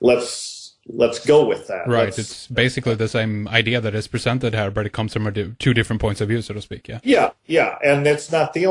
let's go with that. Right. It's basically the same idea that is presented here, but it comes from two different points of view, so to speak. Yeah. Yeah. And these are not the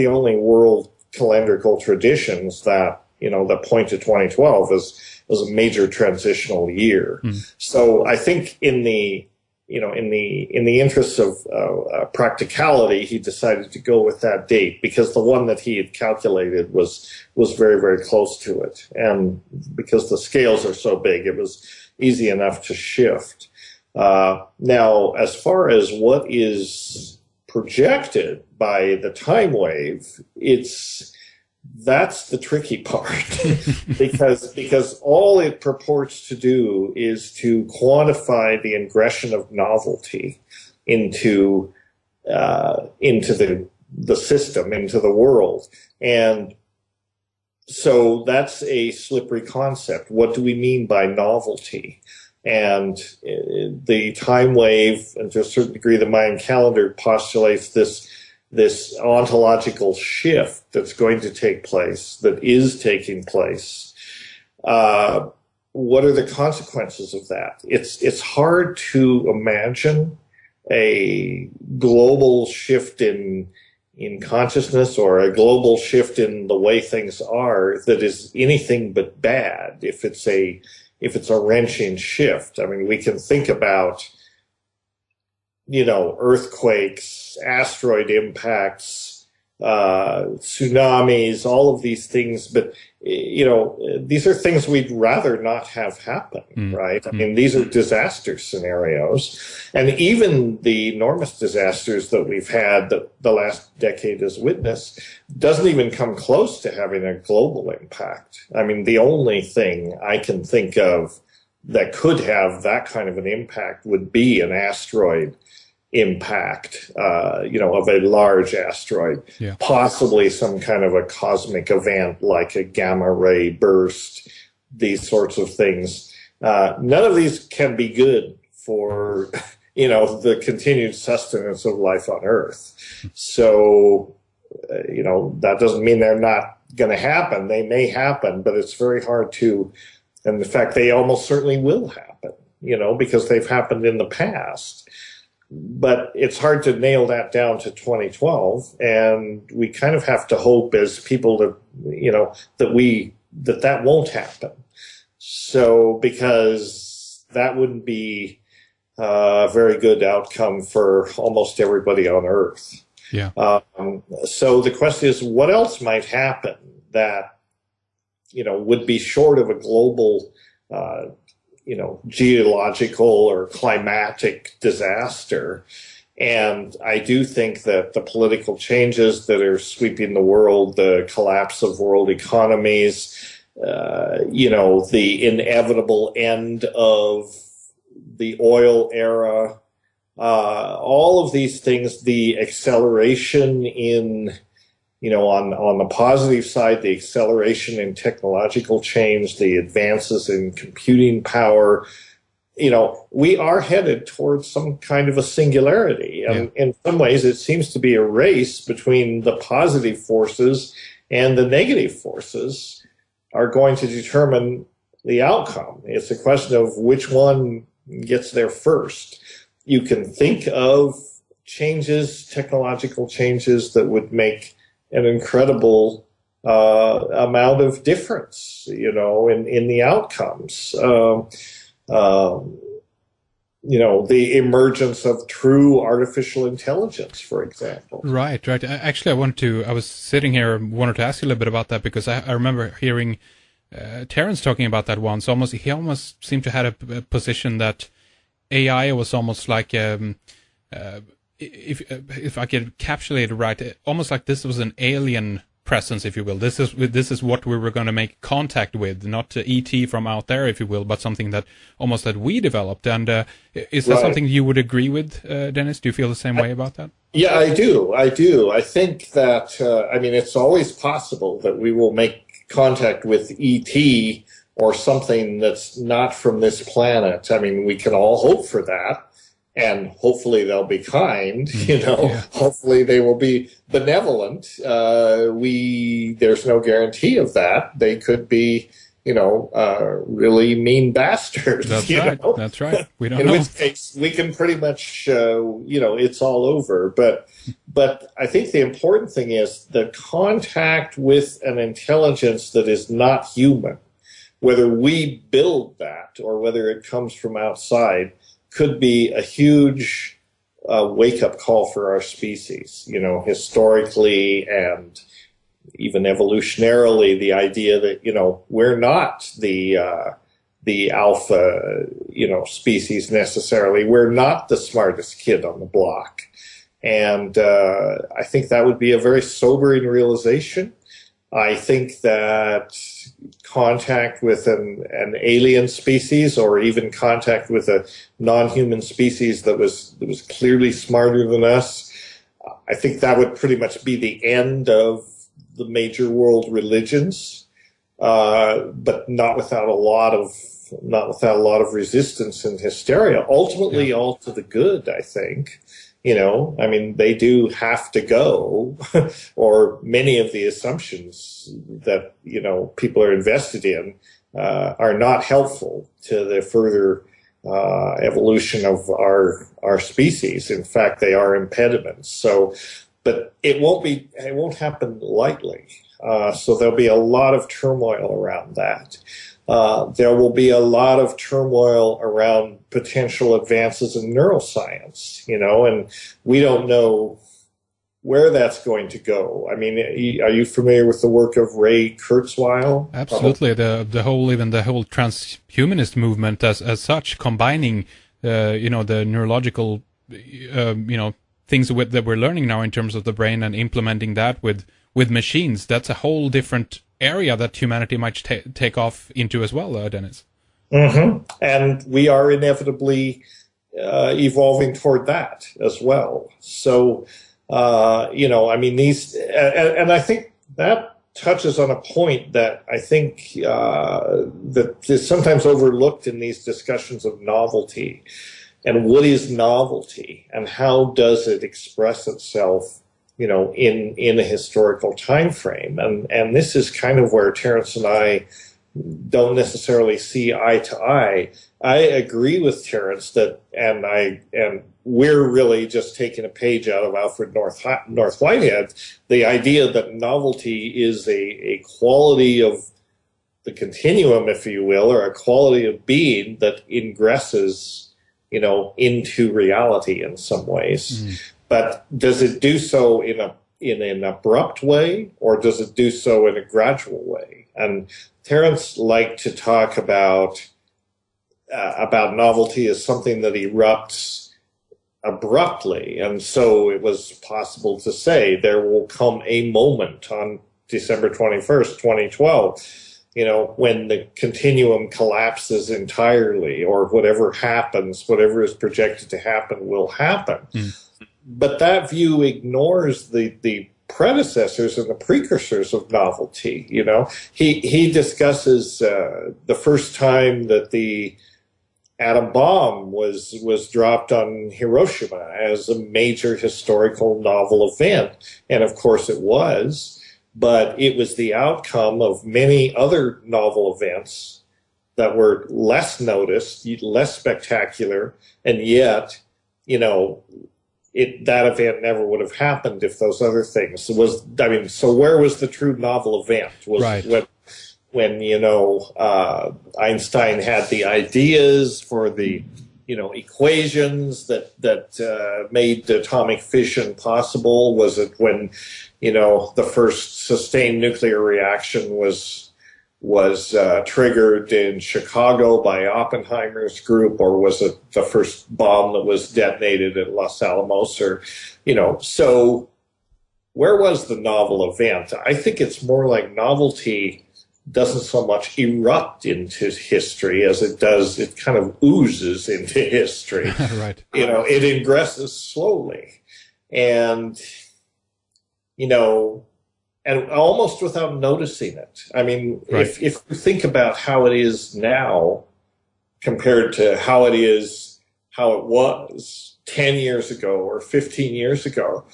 only world calendrical traditions that, that point to 2012 as a major transitional year. So I think in the interests of practicality, he decided to go with that date because the one that he had calculated was very, very close to it. And because the scales are so big, it was easy enough to shift. Now, as far as what is projected by the time wave, that's the tricky part because all it purports to do is to quantify the ingression of novelty into the system, into the world. And so that's a slippery concept. What do we mean by novelty? And the time wave, and to a certain degree the Mayan calendar, postulates this ontological shift that's going to take place, that is taking place. What are the consequences of that? It's hard to imagine a global shift in consciousness or a global shift in the way things are that is anything but bad if it's a wrenching shift. I mean, we can think about earthquakes, asteroid impacts, tsunamis, all of these things. But, these are things we'd rather not have happen, right? I mean, these are disaster scenarios. And even the enormous disasters that we've had that the last decade has witnessed doesn't even come close to having a global impact. I mean, the only thing I can think of that could have that kind of an impact would be an asteroid impact, of a large asteroid, possibly some kind of a cosmic event like a gamma ray burst, these sorts of things. None of these can be good for, the continued sustenance of life on Earth. So, that doesn't mean they're not going to happen. They may happen, but it's very hard to, and in fact, they almost certainly will happen, because they've happened in the past. But it's hard to nail that down to 2012, and we kind of have to hope as people that won't happen. So, because that wouldn't be a very good outcome for almost everybody on Earth. Yeah. So the question is, what else might happen that, would be short of a global, geological or climatic disaster. And I do think that the political changes that are sweeping the world, the collapse of world economies, the inevitable end of the oil era, all of these things, the acceleration in, on the positive side, the acceleration in technological change, the advances in computing power, we are headed towards some kind of a singularity. And in some ways, it seems to be a race between the positive forces and the negative forces are going to determine the outcome. It's a question of which one gets there first. You can think of changes, technological changes that would make an incredible amount of difference, in the outcomes. The emergence of true artificial intelligence, for example. Right. Actually, I was sitting here and wanted to ask you a little bit about that because I remember hearing Terrence talking about that once. He almost seemed to have a position that AI was almost like if I could encapsulate it right, almost like this was an alien presence, if you will. This is what we were going to make contact with, not ET from out there, if you will, but something that we developed. And is that something you would agree with, Dennis? Do you feel the same way about that? Yeah, I do. I think that it's always possible that we will make contact with ET or something that's not from this planet. I mean, we can all hope for that. And hopefully they'll be kind, hopefully they will be benevolent. There's no guarantee of that. They could be, really mean bastards. That's right. That's right. We don't know. In which case, we can pretty much, it's all over. But I think the important thing is the contact with an intelligence that is not human, whether we build that or whether it comes from outside, could be a huge wake-up call for our species, historically and even evolutionarily, the idea that, we're not the alpha, species necessarily. We're not the smartest kid on the block. And I think that would be a very sobering realization. I think that contact with an alien species, or even contact with a non-human species that was clearly smarter than us, I think that would pretty much be the end of the major world religions, but not without a lot of resistance and hysteria. Ultimately, all to the good, I think. They do have to go, or many of the assumptions that, people are invested in are not helpful to the further evolution of our species. In fact, they are impediments. So, but it won't happen lightly. So there'll be a lot of turmoil around that. There will be a lot of turmoil around potential advances in neuroscience, and we don't know where that's going to go. I mean, are you familiar with the work of Ray Kurzweil? Absolutely. The whole transhumanist movement as such, combining, the neurological, things that we're learning now in terms of the brain and implementing that with machines. That's a whole different area that humanity might take off into as well, Dennis. Mm-hmm. And we are inevitably evolving toward that as well. So, these, and I think that touches on a point that I think that is sometimes overlooked in these discussions of novelty. And what is novelty, and how does it express itself, in a historical time frame? And this is kind of where Terrence and I don't necessarily see eye to eye. I agree with Terrence that, and we're really just taking a page out of Alfred North Whitehead, the idea that novelty is a quality of the continuum, if you will, or a quality of being that ingresses, into reality in some ways. Mm. But does it do so in an abrupt way, or does it do so in a gradual way? And Terrence liked to talk about novelty as something that erupts abruptly. And so it was possible to say there will come a moment on December 21st, 2012, when the continuum collapses entirely, or whatever happens, whatever is projected to happen will happen. Mm. But that view ignores the predecessors and the precursors of novelty. He discusses the first time that the atom bomb was dropped on Hiroshima as a major historical novel event, and of course it was. But it was the outcome of many other novel events that were less noticed, less spectacular, and yet, that event never would have happened if those other things so where was the true novel event? Was right. When Einstein had the ideas for the, equations that made atomic fission possible? Was it when, the first sustained nuclear reaction was triggered in Chicago by Oppenheimer's group, or was it the first bomb that was detonated at Los Alamos? Or, so where was the novel event? I think it's more like novelty doesn't so much erupt into history as it kind of oozes into history. Right. It ingresses slowly. And, and almost without noticing it. I mean, right. If you think about how it is now compared to how it was 10 years ago or 15 years ago,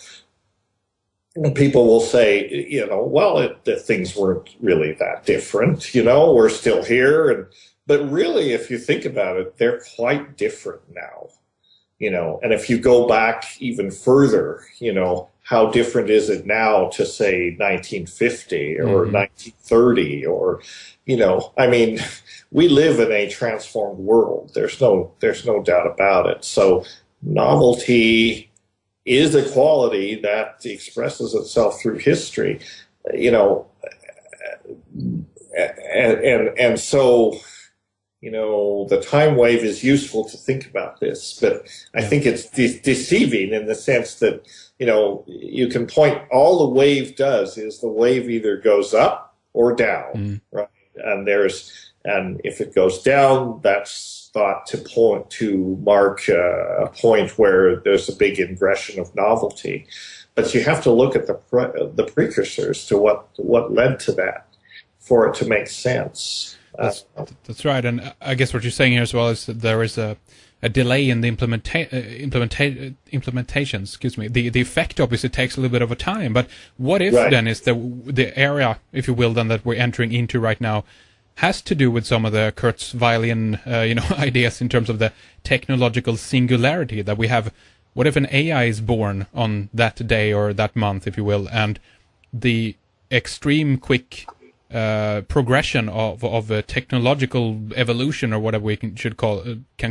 people will say, well, things weren't really that different. We're still here. But really, if you think about it, they're quite different now. And if you go back even further, how different is it now to say 1950 or 1930 or, I mean, we live in a transformed world. There's no doubt about it. So novelty is a quality that expresses itself through history, and so, the time wave is useful to think about this, but I think it's deceiving in the sense that, you can point, all the wave does is the wave either goes up or down, right? And if it goes down, that's thought to mark a point where there's a big ingression of novelty. But you have to look at the precursors to what led to that for it to make sense. That's right, and I guess what you're saying here as well is that there is a delay in the implementation. Excuse me. The effect obviously takes a little bit of a time. But what if then is the area, if you will, then that we're entering into right now, has to do with some of the Kurzweilian ideas in terms of the technological singularity that we have. What if an AI is born on that day or that month, if you will, and the extreme quick progression of a technological evolution or whatever we can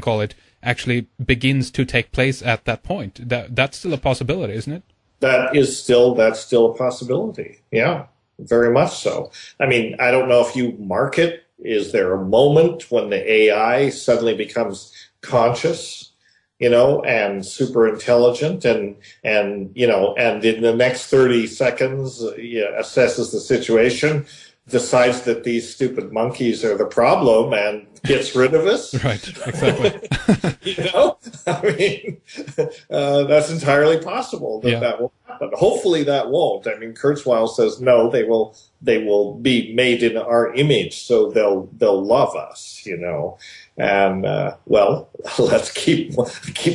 call it actually begins to take place at that point? That's still a possibility, isn't it? That's still a possibility. Yeah, very much so. I mean, I don't know if you mark it. Is there a moment when the AI suddenly becomes conscious, and super intelligent and in the next 30 seconds assesses the situation, decides that these stupid monkeys are the problem and gets rid of us? Right, exactly. I mean, that's entirely possible that will happen. Hopefully that won't. I mean, Kurzweil says no, they will be made in our image, so they'll love us, And let's keep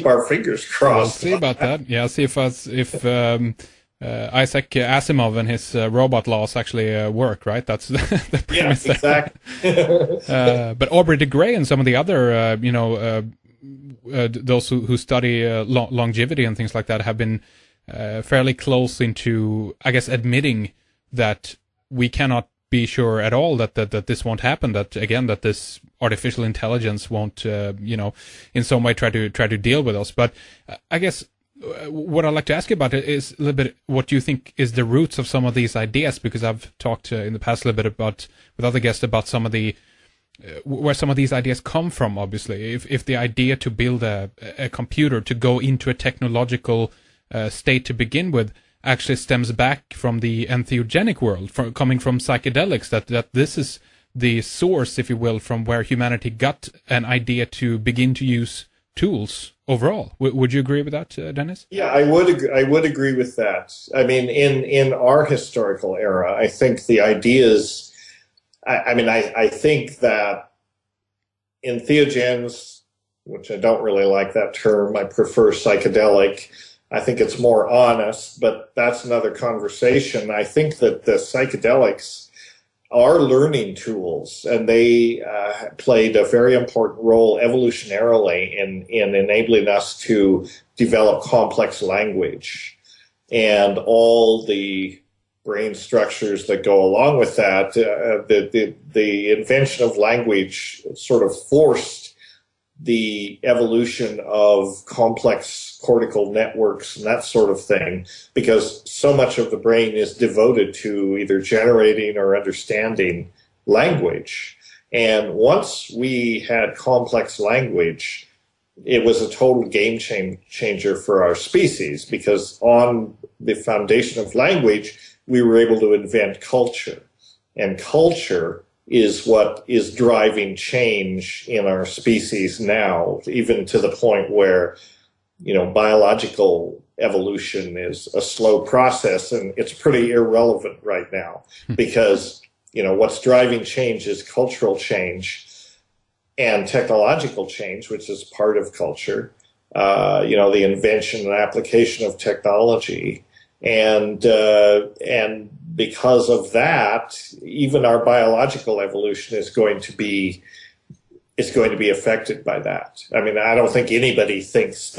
our fingers crossed. We'll see about that. Yeah, see if Isaac Asimov and his robot laws actually work, right? That's the premise. Yeah, exactly. But Aubrey de Grey and some of the other, those who study longevity and things like that have been fairly close into, I guess, admitting that we cannot be sure at all that this won't happen. That again, that this artificial intelligence won't, in some way try to deal with us. But I guess what I'd like to ask you about is a little bit what you think is the roots of some of these ideas, because I've talked in the past a little bit with other guests about some of the where some of these ideas come from. Obviously, if the idea to build a computer to go into a technological state to begin with actually stems back from the entheogenic world, coming from psychedelics, that this is the source, if you will, from where humanity got an idea to begin to use tools overall. Would you agree with that, Dennis? Yeah, I would agree with that. I mean, in our historical era, I think the ideas, I think that entheogens, which I don't really like that term, I prefer psychedelic. I think it's more honest, but that's another conversation. I think that the psychedelics are learning tools, and they played a very important role evolutionarily in enabling us to develop complex language and all the brain structures that go along with that. The invention of language sort of forced the evolution of complex cortical networks and that sort of thing, because so much of the brain is devoted to either generating or understanding language. And once we had complex language, it was a total game changer for our species, because on the foundation of language, we were able to invent culture. And culture is what is driving change in our species now, even to the point where, biological evolution is a slow process, and it's pretty irrelevant right now because, what's driving change is cultural change and technological change, which is part of culture. The invention and application of technology and because of that, even our biological evolution is going to be affected by that. I mean, I don't think anybody thinks that